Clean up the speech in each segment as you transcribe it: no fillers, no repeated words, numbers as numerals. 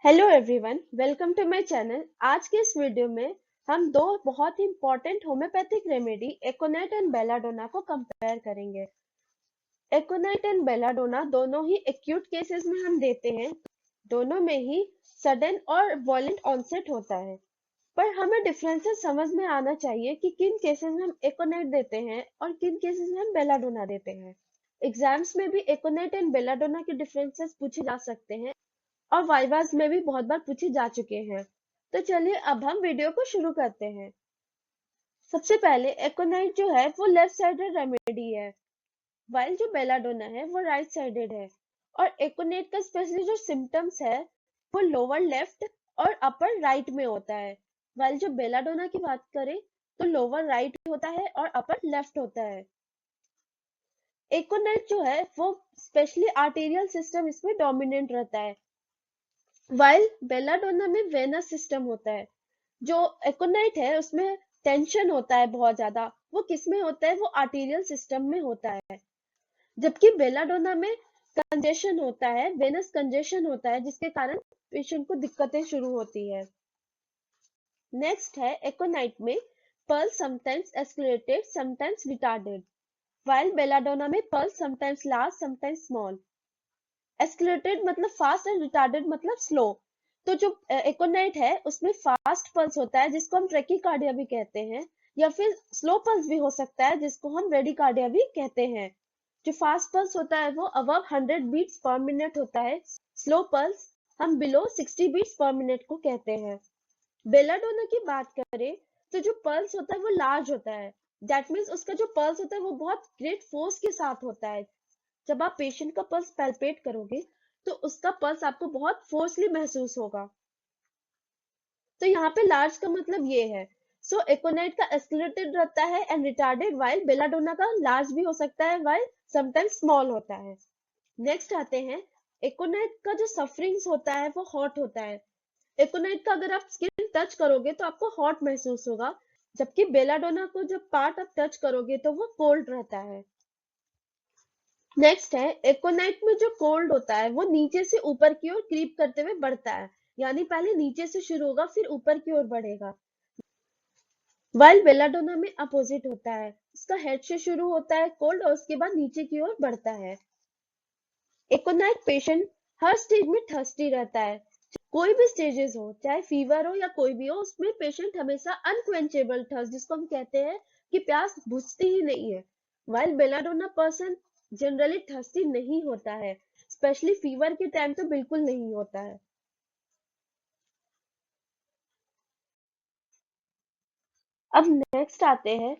Hello everyone, welcome to my channel. आज के इस वीडियो में हम दो बहुत ही important homeopathic remedy aconite and belladonna को कंपेयर करेंगे। एकोनाइट एंड बेलाडोना दोनों ही एक्यूट केसेस में हम देते हैं। दोनों में ही सडन और वॉलेंट ऑनसेट होता है, पर हमें डिफरेंसेस समझ में आना चाहिए कि किन केसेस में हम एकोनाइट देते हैं और किन केसेस में हम बेलाडोना देते हैं। एग्जाम्स में भी एकोनाइट एंड बेलाडोना के डिफरेंसेस पूछे जा सकते हैं और वाइवास में भी बहुत बार पूछे जा चुके हैं। तो चलिए अब हम वीडियो को शुरू करते हैं। सबसे पहले एकोनाइट जो है वो लेफ्ट साइडेड रेमेडी है, वाइल जो बेलाडोना है वो राइट साइडेड है। और एकोनाइट का स्पेशली जो सिम्टम्स है वो लोअर लेफ्ट और अपर राइट में होता है, वाइल जो बेलाडोना की बात करें तो लोअर राइट होता है और अपर लेफ्ट होता है। एकोनाइट जो है वो स्पेशली आर्टेरियल सिस्टम इसमें डोमिनेंट रहता है, वाइल बेलाडोना में वेनस सिस्टम होता है। जो एकोनाइट है उसमें टेंशन होता है बहुत ज्यादा, वो किस में होता है, वो आर्टेरियल सिस्टम में होता है। जबकि बेलाडोना में कंजेशन होता है, वेनस कंजेशन होता है, जिसके कारण पेशेंट को दिक्कतें शुरू होती है। नेक्स्ट है एकोनाइट में pulse sometimes escalated sometimes retarded, while belladonna में pulse sometimes large sometimes small. Escalated मतलब फास्ट एंड रिटार्डेड मतलब स्लो। तो जो एकोनाइट है उसमें फास्ट पल्स होता है जिसको हम ट्रैकीकार्डिया भी कहते हैं, या फिर स्लो पल्स भी हो सकता है जिसको हम रेडिकार्डिया भी कहते हैं। जो फास्ट पल्स होता है वो अबव 100 बीट्स पर मिनट होता है, स्लो पल्स हम बिलो 60 बीट्स पर मिनट को कहते हैं। बेलाडोना की बात करें तो जो पल्स होता है वो लार्ज होता है, दैट मीन्स उसका जो पल्स होता है वो बहुत ग्रेट फोर्स के साथ होता है। जब आप पेशेंट का पल्स पैल्पेट करोगे तो उसका पल्स आपको बहुत फोर्सली महसूस होगा। तो यहाँ पे लार्ज का मतलब ये है। सो एकोनाइट का एस्केलेटेड रहता है एंड रिटार्डेड, वाइल बेलाडोना का लार्ज भी हो सकता है वाइल समटाइम्स स्मॉल होता है। नेक्स्ट आते हैं, एकोनाइट का जो सफरिंग्स होता है वो हॉट होता है। एकोनाइट का अगर आप स्किन टच करोगे तो आपको हॉट महसूस होगा, जबकि बेलाडोना को जब पार्ट आप टच करोगे तो वो कोल्ड रहता है। नेक्स्ट है, एकोनाइट में जो कोल्ड होता है वो नीचे से ऊपर की ओर क्रीप करते हुए बढ़ता है, यानी पहले नीचे से शुरू होगा फिर ऊपर की ओर बढ़ेगा। वाइल बेलाडोना में अपोजिट होता है, उसका हेड से शुरू होता है कोल्ड और उसके बाद नीचे की ओर बढ़ता है। एकोनाइट पेशेंट हर स्टेज में थर्स्टी रहता है, कोई भी स्टेजेस हो, चाहे फीवर हो या कोई भी हो, उसमें पेशेंट हमेशा अनक्वेंचेबल थर्स्ट, जिसको हम कहते हैं कि प्यास बुझती ही नहीं है। While belladonna person generally thirsty नहीं होता है, स्पेशली फीवर के टाइम तो बिल्कुल नहीं होता है। अब नेक्स्ट आते हैं,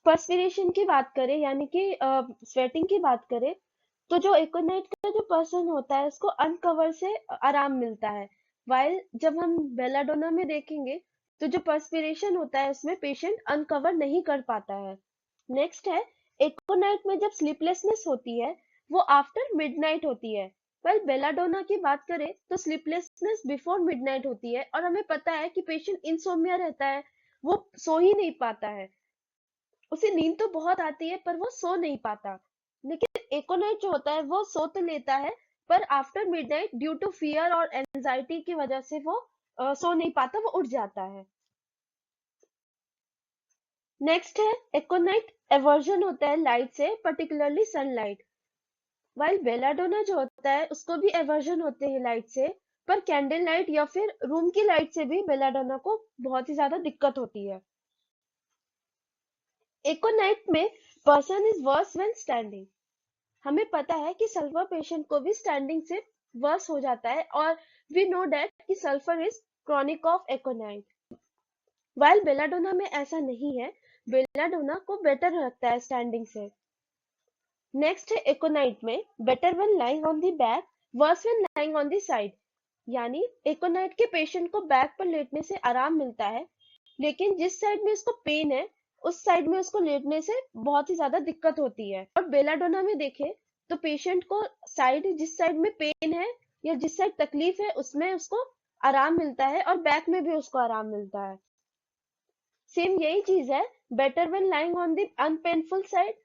पर्सपिरेशन की बात करें यानी कि स्वेटिंग की बात करें तो जो एकोनाइट का जो पर्सन होता है उसको अनकवर से आराम मिलता है, वाइल जब हम बेलाडोना में देखेंगे तो जो पर्सपिरेशन होता है उसमें पेशेंट अनकवर नहीं कर पाता है। नेक्स्ट है, एकोनाइट में जब स्लीपलेसनेस होती है वो आफ्टर मिडनाइट होती है, वेल बेलाडोना की बात करें तो स्लीपलेसनेस बिफोर मिडनाइट होती है, और हमें पता है कि पेशेंट इंसोम्निया रहता है, वो सो ही नहीं पाता है, उसे नींद तो बहुत आती है पर वो सो नहीं पाता। लेकिन एकोनाइट जो होता है वो सो तो लेता है, पर after midnight due to fear और एंजाइटी की वजह से वो सो नहीं पाता, वो उठ जाता है। नेक्स्ट है, एकोनाइट एवर्जन होता है लाइट से, पर्टिकुलरली सनलाइट, वाइल बेलाडोना जो होता है उसको भी एवर्जन होते हैं लाइट से, पर कैंडल लाइट या फिर रूम की लाइट से भी बेलाडोना को बहुत ही ज्यादा दिक्कत होती है। एकोनाइट में person is worse when standing, हमें पता है कि सल्फर पेशेंट को भी स्टैंडिंग से वर्स हो जाता है, और वी नो दैट कि sulphur is chronic of aconite, while belladonna में ऐसा नहीं है, बेलाडोना को बेटर लगता है स्टैंडिंग से। नेक्स्ट है, एकोनाइट में better when lying on the back, worse when lying on the side, यानी एकोनाइट के पेशेंट को बैक पर लेटने से आराम मिलता है, लेकिन जिस साइड में उसको पेन है उस साइड में उसको लेटने से बहुत ही ज्यादा दिक्कत होती है। और बेलाडोना में देखें तो पेशेंट को साइड, जिस साइड में पेन है या जिस साइड तकलीफ है उसमें उसको आराम मिलता है और बैक में भी उसको आराम मिलता है। सेम यही चीज है better when lying on the unpainful side,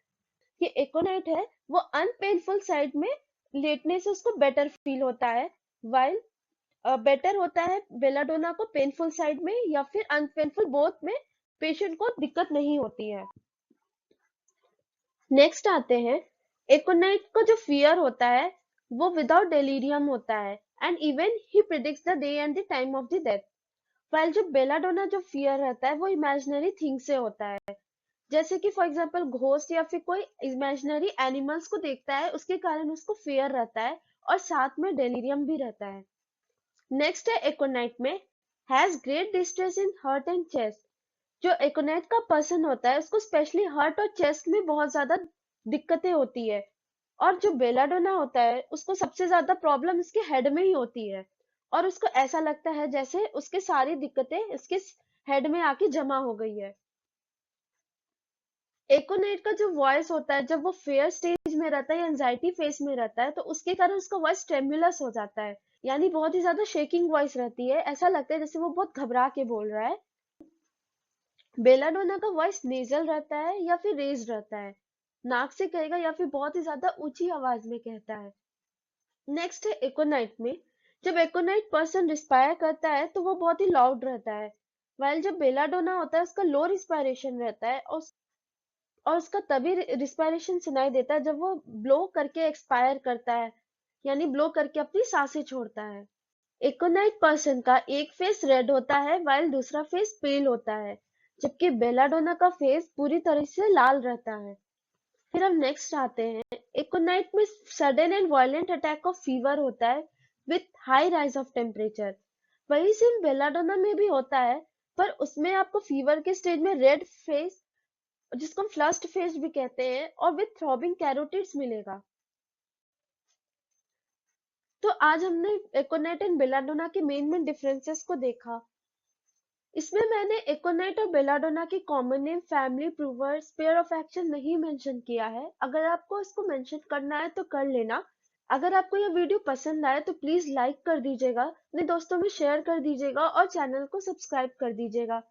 ये एकोनाइट है वो अनपेनफुल साइड में लेटने से उसको बेटर फील होता है, वाइल बेटर होता है बेलाडोना को पेनफुल साइड में या फिर अनपेनफुल बोथ में पेशेंट को दिक्कत नहीं होती है। नेक्स्ट आते हैं, एकोनाइट को जो फियर होता है वो विदाउट डेलीरियम होता है and even he predicts the day and the time of the death. while जो बेलाडोना जो फियर रहता है वो इमेजिनरी थिंग से होता है, जैसे कि फॉर एग्जांपल घोस्ट या फिर कोई इमेजिनरी एनिमल्स को देखता है उसके कारण उसको फियर रहता है और साथ में डेलीरियम भी रहता है। नेक्स्ट है एकोनाइट में, has great distress in heart and chest. जो एकोनाइट का पर्सन होता है उसको स्पेशली हार्ट और चेस्ट में बहुत ज्यादा दिक्कतें होती है, और जो बेलाडोना होता है उसको सबसे ज्यादा प्रॉब्लम इसके हेड में ही होती है, और उसको ऐसा लगता है जैसे उसके सारी दिक्कतें इसके हेड में आके जमा हो गई है। एकोनाइट का जो वॉइस होता है जब वो फेयर स्टेज में रहता है या एंजाइटी फेस में रहता है तो उसके कारण उसका वॉइस ट्रेमुलस हो जाता है, यानी बहुत ही ज्यादा शेकिंग वॉइस रहती है, ऐसा लगता है जैसे वो बहुत घबरा के बोल रहा है। बेलाडोना का वॉइस नेजल रहता है या फिर रेज रहता है, नाक से कहेगा या फिर बहुत ही ज्यादा ऊंची आवाज में कहता है। नेक्स्ट है एकोनाइट में, जब एकोनाइट पर्सन रिस्पायर करता है तो वो बहुत ही लाउड रहता है, वाइल जब बेलाडोना होता है उसका लो रिस्पायरेशन रहता है और उसका तभी रिस्पायरेशन सुनाई देता है जब वो ब्लो करके एक्सपायर करता है, यानी ब्लो करके अपनी सांसें छोड़ता है। एकोनाइट पर्सन का एक फेस रेड होता है वाइल दूसरा फेस पेल होता है, जबकि बेलाडोना का फेस पूरी तरह से लाल रहता है। फिर हम नेक्स्ट आते हैं, एकोनाइट में sudden and violent attack of fever होता है with high rise of temperature. वही सेम बेलाडोना में भी होता है, पर उसमें आपको फीवर के स्टेज में रेड फेस, जिसको हम फ्लश्ड फेस भी कहते हैं, और विथ थ्रॉबिंग कैरोटिड्स मिलेगा। तो आज हमने एकोनाइट एंड बेलाडोना के मेन डिफरेंसेस को देखा। इसमें मैंने एकोनाइट और बेलाडोना की common name, family, prover, sphere of action नहीं मेंशन किया है। अगर आपको इसको मेंशन करना है तो कर लेना। अगर आपको यह वीडियो पसंद आए तो प्लीज लाइक कर दीजिएगा, अपने दोस्तों में शेयर कर दीजिएगा और चैनल को सब्सक्राइब कर दीजिएगा।